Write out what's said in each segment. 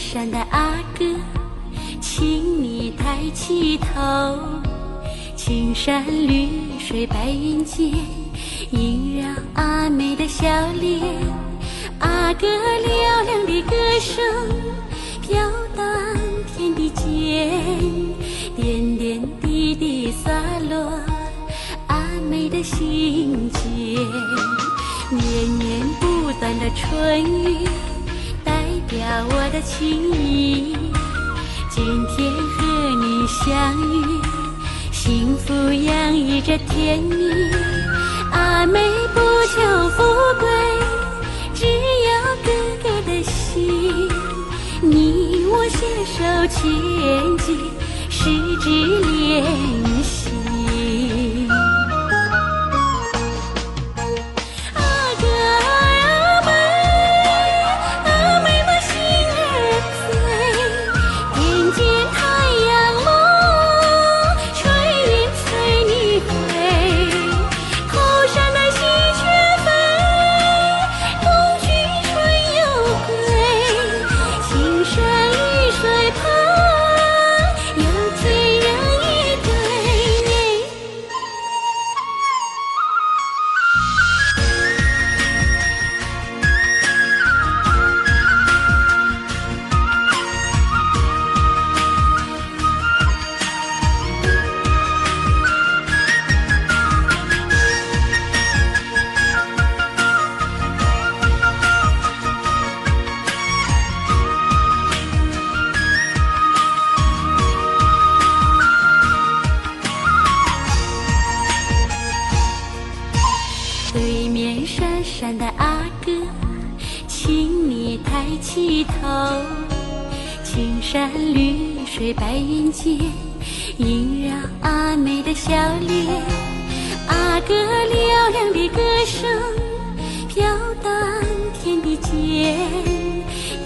闪的阿哥，请你抬起头，青山绿水白云间，萦绕阿妹的笑脸。阿哥嘹亮的歌声飘荡天地间，点点滴滴洒落阿妹的心间。绵绵不断的春雨代表我的情意，今天和你相遇，幸福洋溢着甜蜜。阿妹不求富贵，只要哥哥的心，你我携手前进，十指连心。对面闪闪的阿哥，请你抬起头，青山绿水白云间，萦绕阿妹的笑脸。阿哥嘹亮的歌声飘荡天地间，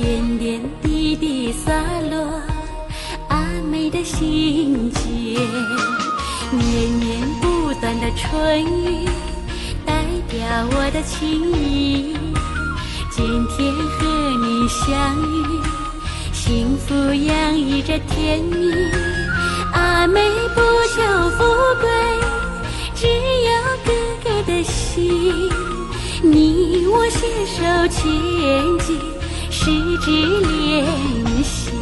点点滴滴洒落阿妹的心间。绵绵不断的春雨代表我的情意，今天和你相遇，幸福洋溢着甜蜜。阿妹不求富贵，只要哥哥的心，你我携手前进，十指连心。